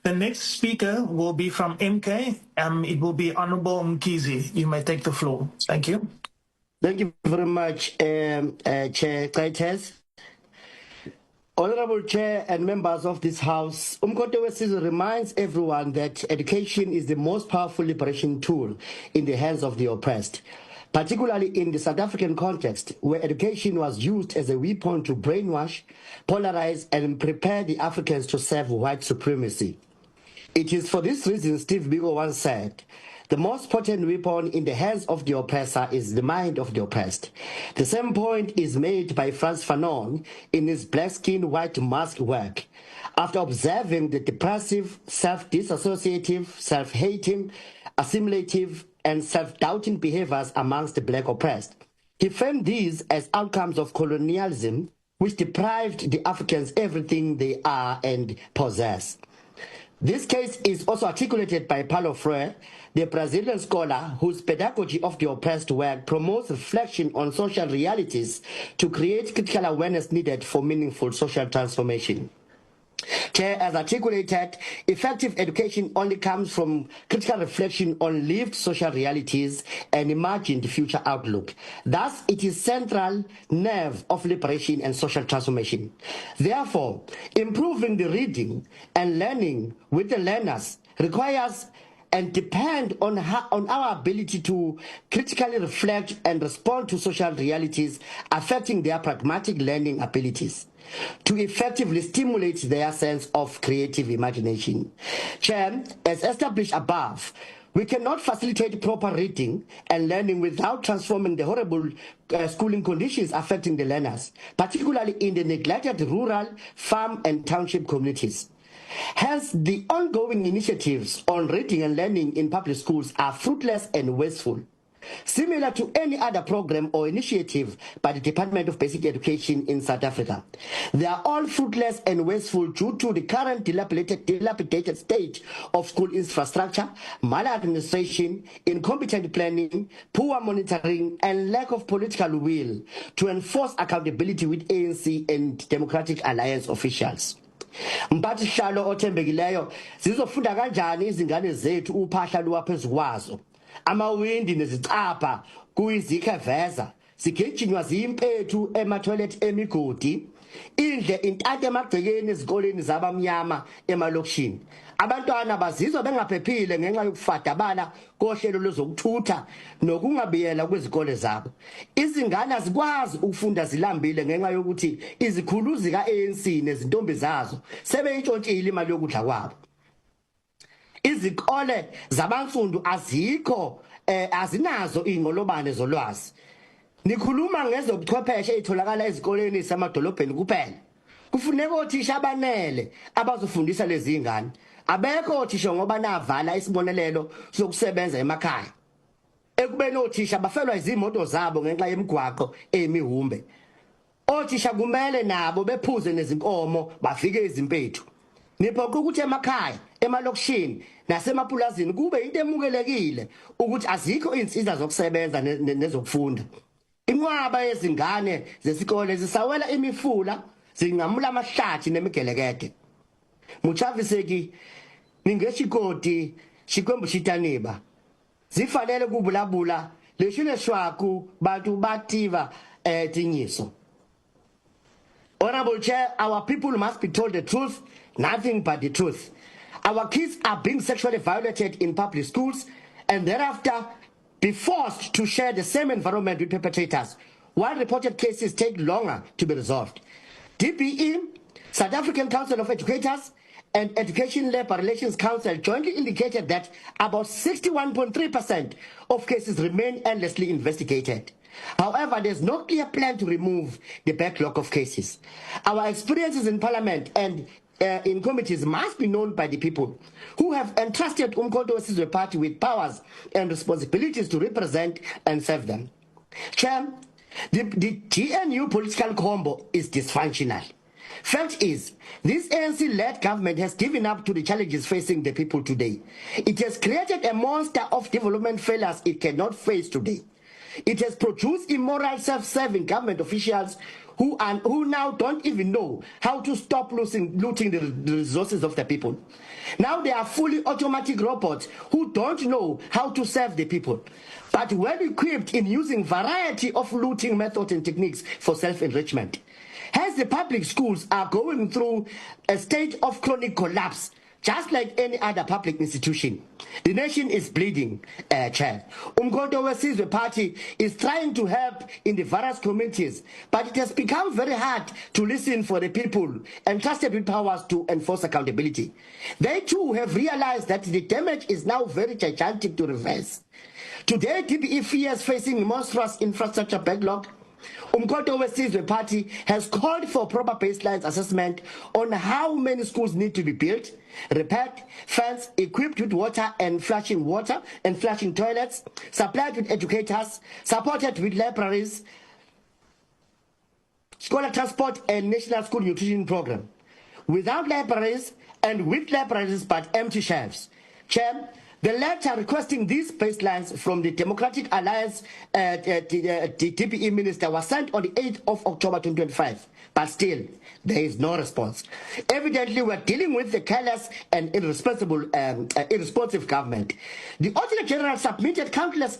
The next speaker will be from MK. It will be Honorable Mkize. You may take the floor. Thank you. Thank you very much, Chair Kaites. Honorable Chair and members of this House, Umkhonto weSizwe reminds everyone that education is the most powerful liberation tool in the hands of the oppressed, particularly in the South African context, where education was used as a weapon to brainwash, polarize, and prepare the Africans to serve white supremacy. It is for this reason Steve Biko once said, the most potent weapon in the hands of the oppressor is the mind of the oppressed. The same point is made by Frantz Fanon in his Black-Skin, White Mask work. After observing the depressive, self-disassociative, self-hating, assimilative, and self-doubting behaviors amongst the black oppressed, he framed these as outcomes of colonialism, which deprived the Africans everything they are and possess. This case is also articulated by Paulo Freire, the Brazilian scholar whose pedagogy of the oppressed work promotes reflection on social realities to create critical awareness needed for meaningful social transformation. Chair, as articulated, effective education only comes from critical reflection on lived social realities and imagined future outlook. Thus, it is central nerve of liberation and social transformation. Therefore, improving the reading and learning with the learners requires and depend on our ability to critically reflect and respond to social realities affecting their pragmatic learning abilities, to effectively stimulate their sense of creative imagination. Chair, as established above, we cannot facilitate proper reading and learning without transforming the horrible schooling conditions affecting the learners, particularly in the neglected rural, farm, and township communities. Hence, the ongoing initiatives on reading and learning in public schools are fruitless and wasteful. Similar to any other program or initiative by the Department of Basic Education in South Africa, they are all fruitless and wasteful due to the current dilapidated state of school infrastructure, maladministration, incompetent planning, poor monitoring, and lack of political will to enforce accountability with ANC and Democratic Alliance officials. Mpathi Shalo othembekileyo zizofunda kanjani izingane zethu uphahla luwaphezu kwazo amawindi nezicapha kuyizikhe veza sigejinywa ziyimpethu ema-toilet emigodi indle intathe emagcekeni ezikoleni zabamnyama emalokishini. Abantwana bazizwa bengaphephile ngenxa yokufadabala kohlelo lwezokuthutha nokungabiyela kwezikole zabo. Izingane azikwazi ukufunda zilambile ngenxa yokuthi izikhulu zika-ANC nezintombi zazo sebeyintshontshile imali yokudla kwabo. Izikole zabansundu azikho azinazo ingqolobane zolwazi. Nikhuluma ngezobuchwepheshe ezitholakala ezikoleni ezisemadolobheni kuphela. Kufuneka othisha abanele abazofundisa lezi ngane. Abekho othisha ngoba navala isibonelelo sokusebenza emakhaya. Ekubeni othisha bafelwa izimoto zabo ngenxa yemigwaqo emihumbe. Othisha kumele nabo bephuze nezinkomo bafike izimpethu. Niphoqa ukuthi emakhaya, emalokishini nasemapulazini kube into emukelekile ukuthi azikho izinsiza zokusebenza nezokufunda. Inqwaba yezingane zesikole zisawela imifula zingamula amahlathi nemigelekede. Muchaviseki ningeshikoti shikwembu shitaniba. Zifanele kubulabula leshile shwaku bantu bativa tinyiso. Honorable Chair, our people must be told the truth, nothing but the truth. Our kids are being sexually violated in public schools and thereafter be forced to share the same environment with perpetrators, while reported cases take longer to be resolved. DBE, South African Council of Educators, and Education Labor Relations Council jointly indicated that about 61.3% of cases remain endlessly investigated. However, there's no clear plan to remove the backlog of cases. Our experiences in Parliament and in committees must be known by the people who have entrusted Umkhonto weSizwe Party with powers and responsibilities to represent and serve them. Chair, the GNU political combo is dysfunctional. Fact is, this ANC-led government has given up to the challenges facing the people today. It has created a monster of development failures it cannot face today. It has produced immoral, self-serving government officials who now don't even know how to stop looting the resources of the people. Now they are fully automatic robots who don't know how to serve the people, but well equipped in using variety of looting methods and techniques for self-enrichment. Hence, the public schools are going through a state of chronic collapse, just like any other public institution. The nation is bleeding, Chair. Umkhonto weSizwe Party is trying to help in the various communities, but it has become very hard to listen for the people entrusted with powers to enforce accountability. They too have realized that the damage is now very gigantic to reverse. Today, DBE fears facing monstrous infrastructure backlog. Umkhonto weSizwe Party has called for proper baseline assessment on how many schools need to be built, repaired, fenced, equipped with water and flushing toilets, supplied with educators, supported with libraries, scholar transport and national school nutrition program. Without libraries and with libraries but empty shelves. Chair, the letter requesting these baselines from the Democratic Alliance, the DPE minister, was sent on the 8th of October 2025, but still, there is no response. Evidently, we're dealing with the careless and irresponsive government. The Auditor General submitted countless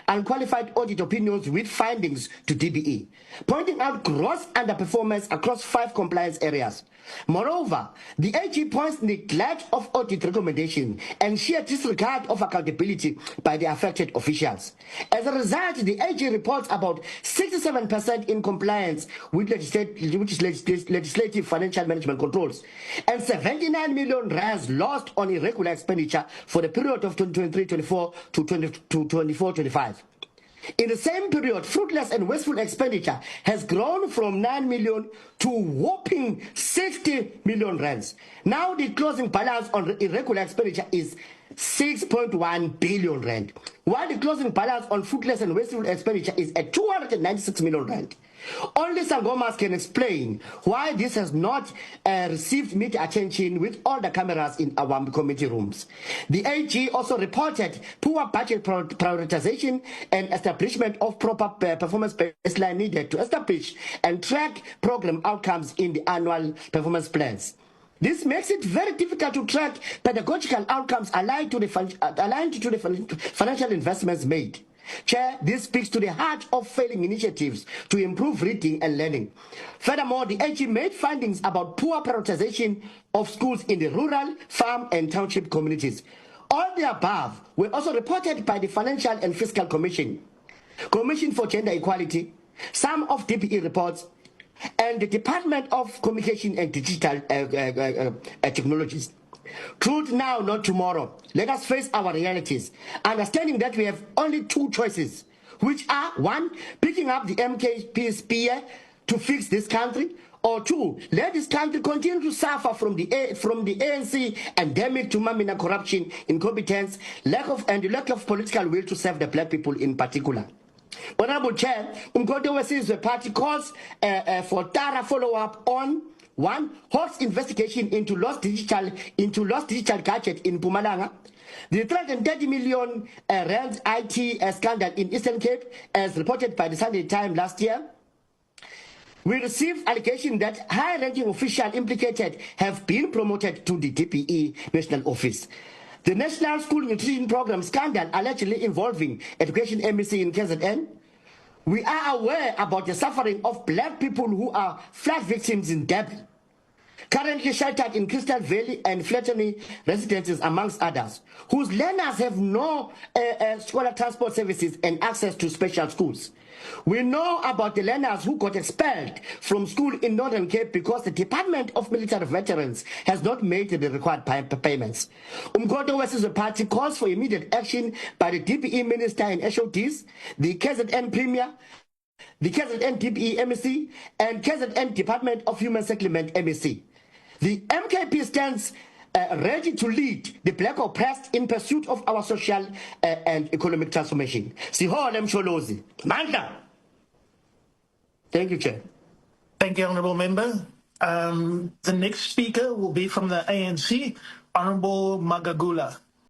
unqualified audit opinions with findings to DBE, pointing out gross underperformance across 5 compliance areas. Moreover, the AG points neglect of audit recommendation and sheer disregard of accountability by the affected officials. As a result, the AG reports about 67% in compliance with legislative financial management controls and 79 million rands lost on irregular expenditure for the period of 2023-24 to 24-25. In the same period, fruitless and wasteful expenditure has grown from 9 million to whopping 60 million rands. Now the closing balance on irregular expenditure is 6.1 billion rand, while the closing balance on fruitless and wasteful expenditure is at 296 million rand. Only Sangomas can explain why this has not received media attention with all the cameras in our committee rooms. The AG also reported poor budget prioritization and establishment of proper performance baseline needed to establish and track program outcomes in the annual performance plans. This makes it very difficult to track pedagogical outcomes aligned to the financial investments made. Chair, this speaks to the heart of failing initiatives to improve reading and learning. Furthermore, the AG made findings about poor prioritization of schools in the rural, farm and township communities. All the above were also reported by the Financial and Fiscal Commission, Commission for Gender Equality, some of DPE reports, and the Department of Communication and Digital Technologies. Truth now, not tomorrow. Let us face our realities, understanding that we have only 2 choices, which are 1, picking up the MKP spear to fix this country, or 2, let this country continue to suffer from the ANC endemic to mamina corruption, incompetence, lack of political will to serve the black people in particular. Honorable Chair, Umkhonto weSizwe Party calls for thorough follow-up on 1, Hawk's investigation into lost digital gadget in Mpumalanga, the 330 million rand IT scandal in Eastern Cape, as reported by the Sunday Times last year. We received allegation that high-ranking officials implicated have been promoted to the DPE National Office. The National School Nutrition Program scandal allegedly involving Education MEC in KZN. We are aware about the suffering of black people who are flood victims in Durban, currently sheltered in Crystal Valley and Fletcherny residences, amongst others, whose learners have no scholar transport services and access to special schools. We know about the learners who got expelled from school in Northern Cape because the Department of Military Veterans has not made the required payments. Umkhonto weSizwe Party calls for immediate action by the DPE Minister and HODs, the KZN Premier, the KZN DPE MEC, and KZN Department of Human Settlement MEC. The MKP stands ready to lead the black oppressed in pursuit of our social and economic transformation. Sihole Msholozi. Mandla. Thank you, Chair. Thank you, Honourable Member. The next speaker will be from the ANC, Honourable Magagula.